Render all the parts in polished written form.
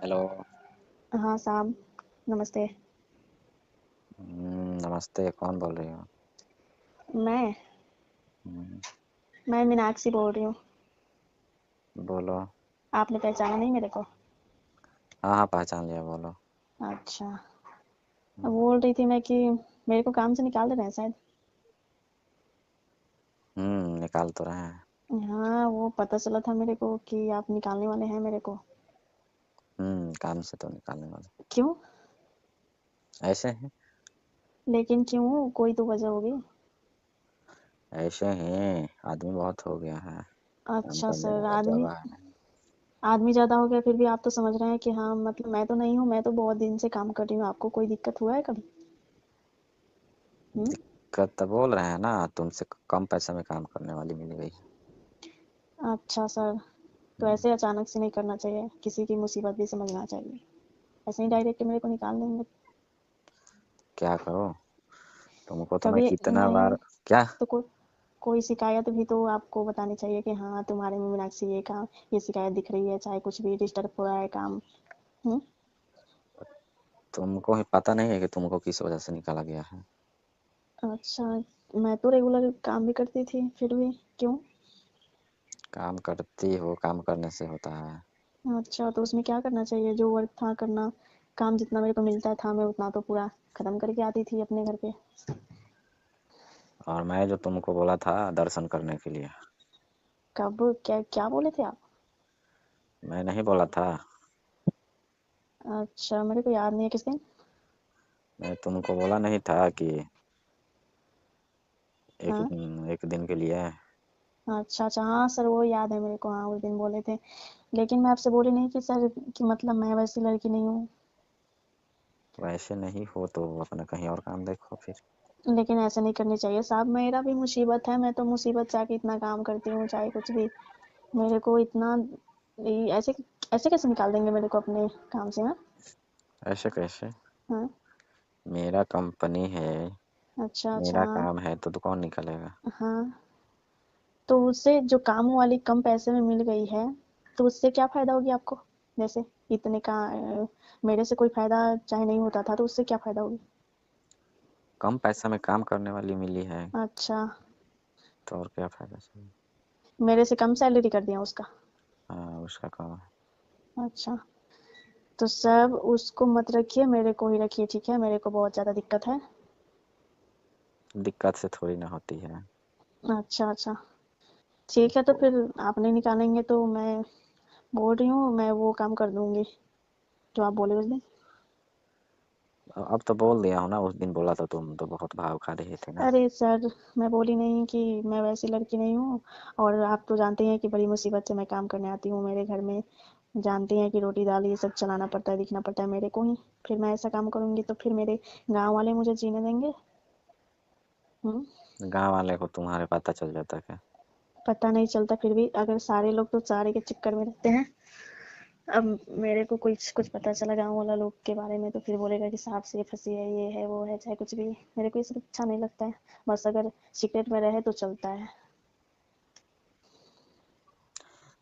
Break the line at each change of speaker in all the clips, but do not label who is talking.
Hello.
हाँ साहब, नमस्ते।
नमस्ते, कौन बोल रही हो?
मैं
हम्म,
मैं मीनाक्षी बोल रही हूँ।
बोलो।
आपने पहचाना नहीं मेरे को?
हाँ हाँ, पहचान लिया, बोलो।
अच्छा। अब
हम्म,
बोल रही थी मैं कि मेरे को काम से निकाल दे रहे हैं शायद।
निकाल तो रहे हैं।
हाँ, वो पता चला था मेरे को कि आप निकालने वाले हैं मेरे को।
काम से तो निकालने वाले।
क्यों?
ऐसे हैं।
लेकिन क्यों? कोई तो वजह होगी।
ऐसे हैं, आदमी बहुत हो गया है। काम
अच्छा
करने
सर,
वाला
आदमी
जगह है नहीं।
आदमी ज़्यादा हो गया फिर भी आप तो समझ रहे हैं कि हाँ, मतलब मैं तो नहीं हूँ, मैं तो बहुत दिन से काम कर रही हूँ। आपको कोई दिक्कत हुआ है कभी? हम्म।
दिक्कत तो बोल रहे हैं ना, तुमसे कम पैसे में काम करने वाली मिल गई है।
अच्छा सर, तो
हम्म,
ऐसे अचानक से नहीं करना चाहिए, किसी की मुसीबत भी समझना चाहिए। ऐसे ही डायरेक्ट मेरे को निकाल देंगे?
क्या करो? तुमको तो मैं
कभी
कितना
नहीं
बार। क्या?
तो कोई शिकायत भी तो आपको बतानी चाहिए कि हाँ, तुम्हारे में मीनाक्षी ये काम, ये शिकायत दिख रही है, चाहे कुछ भी डिस्टर्ब हो रहा है काम। हम्म।
तुमको ही पता नहीं है कि तुमको किस वजह से निकाला गया है?
अच्छा, मैं तो रेगुलर काम भी करती थी फिर भी क्यों?
काम करती हो, काम करने से होता है।
अच्छा, तो उसमें क्या करना चाहिए? जो वर्क था करना, काम जितना मेरे को मिलता था मैं उतना तो पूरा खत्म करके आती थी अपने घर पे।
और मैं जो तुमको बोला था दर्शन करने के लिए,
कब? क्या क्या बोले थे आप?
मैं नहीं बोला था?
अच्छा, मेरे को याद नहीं है किस दिन।
मैं तुमको बोला नहीं था कि एक
हाँ।
एक दिन के लिए।
अच्छा अच्छा, हाँ सर, वो याद है मेरे को, हाँ उस दिन बोले थे। लेकिन मैं आपसे बोली नहीं कि सर, कि मतलब मैं वैसी लड़की नहीं हूँ।
वैसे नहीं हो तो अपना कहीं और काम देखो फिर।
लेकिन ऐसे नहीं करनी चाहिए साहब, मेरा भी मुसीबत है, मैं तो मुसीबत चाह के इतना काम करती हूँ, चाहे कुछ भी। मेरे को इतना ऐसे ऐसे कैसे निकाल देंगे मेरे को अपने काम से? हाँ।
ऐसे कैसे?
हाँ।
मेरा कंपनी है,
अच्छा अच्छा।
मेरा काम है तो कौन निकलेगा?
हाँ, तो उससे जो काम वाली कम पैसे में मिल गई है, तो उससे क्या फायदा होगी आपको? जैसे इतने का मेरे से कोई फायदा चाहे नहीं होता था, तो उससे क्या फायदा होगी?
कम पैसा में काम करने वाली मिली है,
अच्छा,
तो और क्या फायदा चाहिए?
मेरे से कम सैलरी कर दिया उसका?
हाँ, उसका काम है।
अच्छा, तो सब उसको मत रखिए, मेरे को ही रखिए, ठीक है? मेरे को बहुत ज़्यादा दिक्कत है।
दिक्कत से थोड़ी ना होती है।
अच्छा अच्छा, ठीक है, तो फिर आप नहीं निकालेंगे तो मैं बोल रही हूँ, मैं वो काम कर दूंगी जो आप बोले उस दिन।
अब तो बोल दिया हूँ ना, उस दिन बोला था तुम तो बहुत भाव खा रहे थे ना।
अरे सर, मैं बोली नहीं कि मैं वैसी लड़की नहीं हूँ। और आप तो जानते हैं कि बड़ी मुसीबत से मैं काम करने आती हूँ मेरे घर में। जानते हैं कि रोटी दाल ये सब चलाना पड़ता है, दिखना पड़ता है मेरे को ही। फिर मैं ऐसा काम करूंगी तो फिर मेरे गांव वाले मुझे जीने देंगे? हम्म।
गांव वाले को तुम्हारे पता चल जाता क्या?
पता नहीं चलता, फिर भी अगर सारे लोग तो सारे के चक्कर में रहते हैं। अब मेरे को कुछ कुछ पता चला गाँव वाला लोग के बारे में तो फिर बोलेगा कि सांप से फंसी है, ये है वो है, चाहे कुछ भी। मेरे को ये सब अच्छा नहीं लगता है। बस अगर सीक्रेट में रहे तो चलता है।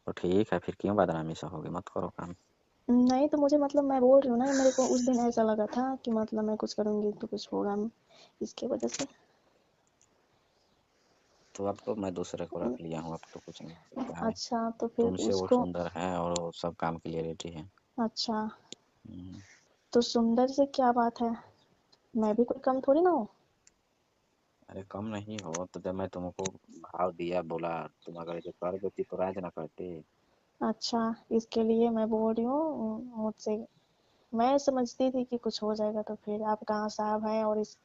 तो ठीक है, फिर क्यों बदनामी सहोगे? मत करो काम।
नहीं तो मुझे मतलब, मैं बोल रही हूँ ना, मेरे को उस दिन ऐसा लगा था कि मतलब मैं कुछ करूंगी तो कुछ होगा, इसके वजह से।
तो अब तो मैं दूसरे को रख लिया हूँ, अब तो कुछ नहीं हो सकता है।
अच्छा, तो फिर
तुमसे वो
उसको।
सुंदर है और वो सब काम के लिए रेडी है।
अच्छा,
हम्म,
तो सुंदर से क्या बात है? मैं भी कोई कम थोड़ी ना हूँ।
अरे कम नहीं हो तो जब मैं तुमको भाव दिया, बोला, तुम अगर ये कर देती तो राज ना करती।
अच्छा, इसके लिए मैं बोल रही हूँ मुझसे। मैं समझती थी कि कुछ हो जाएगा, तो फिर आप कहाँ साहब हैं, और इस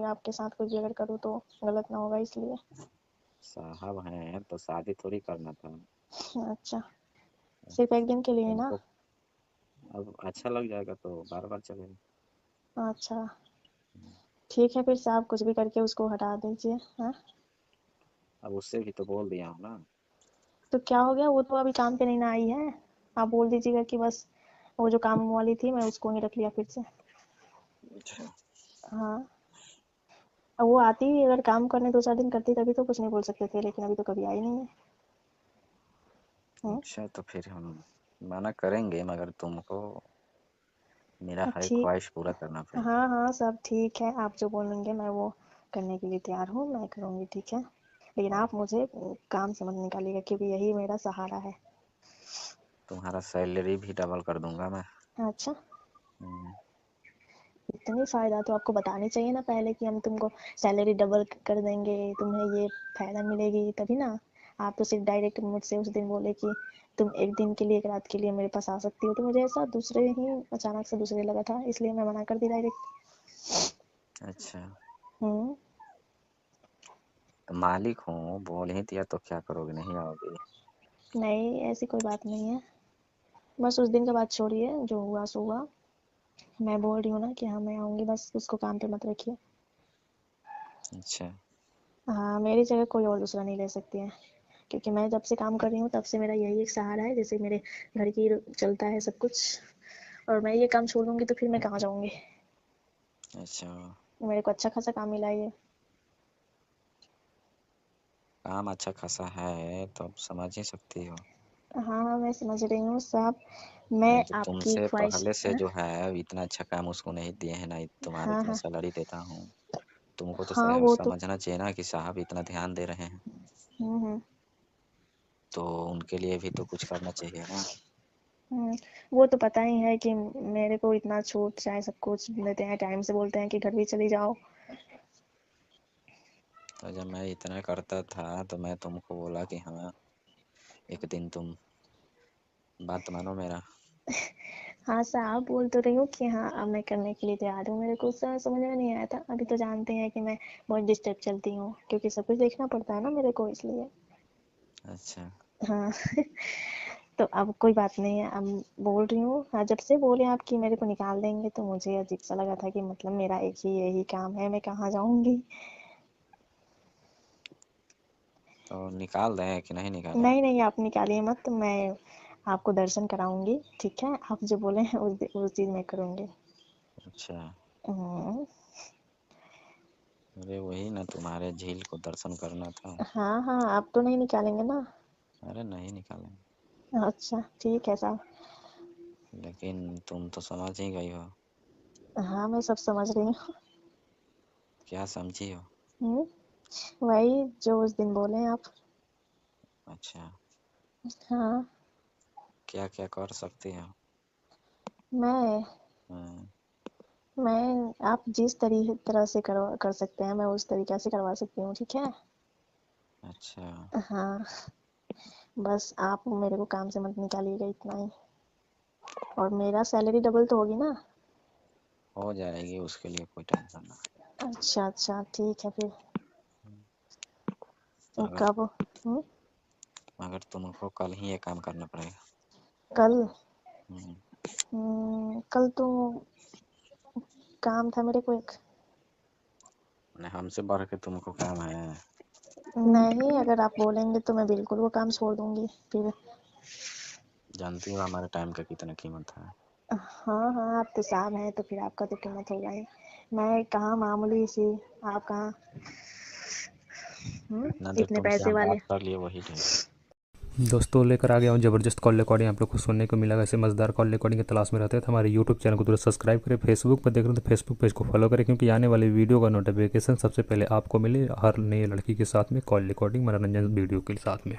आपके साथ कुछ भी अगर करूँ तो गलत ना होगा इसलिए।
साहब हैं तो शादी थोड़ी करना था।
अच्छा, सिर्फ एक दिन के लिए ना?
तुमको अब अच्छा लग जाएगा तो बार बार चलेगा।
अच्छा, ठीक है, फिर साहब कुछ भी करके उसको हटा दीजिए। हाँ।
अब उससे भी तो बोल दिया हूँ ना।
तो क्या हो गया? वो तो अभी काम पे नहीं ना आई है। आप बोल दीजिएगा कि बस वो जो काम वाली थी मैं उसको ही रख लिया फिर से।
अच्छा।
हाँ। अब वो आती, अगर काम करने 2 4 दिन करती तभी तो कुछ नहीं बोल सकते थे, लेकिन अभी तो कभी आई नहीं है। हम्म।
अच्छा, तो फिर हम मना करेंगे मगर तुमको मेरा हर एक
ठीक।
ख्वाहिश पूरा करना पड़ेगा।
हाँ हाँ, सब ठीक है, आप जो बोलेंगे मैं वो करने के लिए तैयार हूँ, मैं करूँगी, ठीक है। लेकिन आप मुझे काम से मत निकालिएगा, क्योंकि यही मेरा सहारा है।
तुम्हारा सैलरी भी डबल कर दूंगा मैं।
अच्छा,
हम्म,
इतनी फ़ायदा तो आपको बतानी चाहिए ना पहले कि हम तुमको सैलरी डबल कर देंगे, तुम्हें ये फ़ायदा मिलेगी तभी ना। आप तो सिर्फ डायरेक्ट मुझसे उस दिन बोले कि तुम एक दिन के लिए, एक रात के लिए मेरे पास आ सकती हो, तो मुझे ऐसा दूसरे ही अचानक से दूसरे लगा था, इसलिए मैं मना कर दी डायरेक्ट।
अच्छा।
हम्म।
तो मालिक हूँ, बोल ही दिया तो क्या करोगे, नहीं आओगे?
नहीं, ऐसी कोई बात नहीं है। बस उस दिन का बात छोड़िए, जो हुआ सो हुआ। मैं बोल रही हूँ ना कि हाँ मैं आऊँगी, बस उसको काम पे मत रखिए।
अच्छा।
हाँ, मेरी जगह कोई और दूसरा नहीं ले सकती है, क्योंकि मैं जब से काम कर रही हूँ तब से मेरा यही एक सहारा है, जैसे मेरे घर की चलता है सब कुछ। और मैं ये काम छोड़ दूँगी तो फिर मैं कहाँ जाऊँगी।
अच्छा,
मेरे को अच्छा खासा काम मिला है ये।
काम अच्छा खासा है तो अब समझ ही सकती हो।
हाँ हाँ, मैं समझ रही हूँ साहब। मैं
नहीं तो
आपकी
तुमसे
ख्वाहिश।
पहले से जो है इतना अच्छा काम उसको नहीं दिए हैं, ना तुम्हारे
हाँ
इतना
हाँ
सैलरी देता हूँ। तुमको तो
हाँ, वो तो।
समझना चाहिए ना कि साहब इतना ध्यान दे रहे हैं,
हम्म।
तो उनके लिए भी तो कुछ करना चाहिए ना।
हम्म, वो तो पता ही है कि मेरे को इतना छूट चाहे सब कुछ देते हैं, टाइम से बोलते हैं कि घर भी चली जाओ।
तो जब मैं इतना करता था तो मैं तुमको बोला कि हाँ एक दिन तुम बात मानो मेरा।
हाँ साहब, बोल तो रही हूँ कि हाँ अब मैं करने के लिए तैयार हूँ। मेरे को उस समय समझ में नहीं आया था, अभी तो जानते हैं कि मैं बहुत डिस्टर्ब चलती हूँ, क्योंकि सब कुछ देखना पड़ता है ना मेरे को, इसलिए।
अच्छा।
हाँ। तो अब कोई बात नहीं है, अब बोल रही हूँ। हाँ, जब से बोले आप कि मेरे को निकाल देंगे तो मुझे अजीब सा लगा था कि मतलब मेरा एक ही यही काम है, मैं कहाँ जाऊँगी।
तो निकाल दें कि नहीं निकालें?
नहीं नहीं, आप निकालिए मत, मैं आपको दर्शन कराऊंगी, ठीक है। आप जो बोले हैं उस दिन मैं करूँगी।
अच्छा।
हम्म।
अरे वही ना, तुम्हारे झील को दर्शन करना था।
हाँ हाँ, आप तो नहीं निकालेंगे ना।
अरे नहीं निकालें,
अच्छा, ठीक है साहब।
लेकिन तुम तो समझ ही गई हो।
हाँ, मैं सब समझ रही हूँ।
क्या समझी हो?
हम्म, वही जो उस दिन बोले आप।
अच्छा।
हाँ।
क्या क्या कर सकती हो?
मैं
हाँ।
मैं आप जिस तरह से कर सकते हैं, मैं उस तरीके से करवा सकती हूँ, ठीक है।
अच्छा।
हाँ, बस आप मेरे को काम से मत निकालिएगा, इतना ही। और मेरा सैलरी डबल तो होगी ना।
हो जाएगी, उसके लिए कोई टेंशन ना।
अच्छा अच्छा, ठीक है फिर।
मगर
कब?
मगर तुमको कल ही ये काम करना पड़ेगा।
कल?
हम्म,
कल तो काम था मेरे को एक।
मैंने हमसे बढ़ के तुमको काम है?
नहीं, अगर आप बोलेंगे तो मैं बिल्कुल वो काम छोड़ दूंगी फिर।
जानती हो हमारे टाइम का कितना कीमत है।
हाँ हाँ, आप तो साहब हैं तो फिर आपका तो कीमत होगा ही। मैं कहाँ मामूली सी, आप कहाँ
इतना देर
इतने
तुमसे
पैसे
हम
वाले।
बात कर लिए वही ढेर है।
दोस्तों लेकर आ गया हूँ ज़बरदस्त कॉल रिकॉर्डिंग आप लोग को सुनने को मिला। वैसे मज़ेदार कॉल रिकॉर्डिंग की तलाश में रहते हैं तो हमारे यूट्यूब चैनल को तुरंत सब्सक्राइब करें। फेसबुक पर देख रहे हो तो फेसबुक पेज को फॉलो करें, क्योंकि आने वाली वीडियो का नोटिफिकेशन सबसे पहले आपको मिले हर नई लड़की के साथ में कॉल रिकॉर्डिंग मनोरंजन वीडियो के साथ में।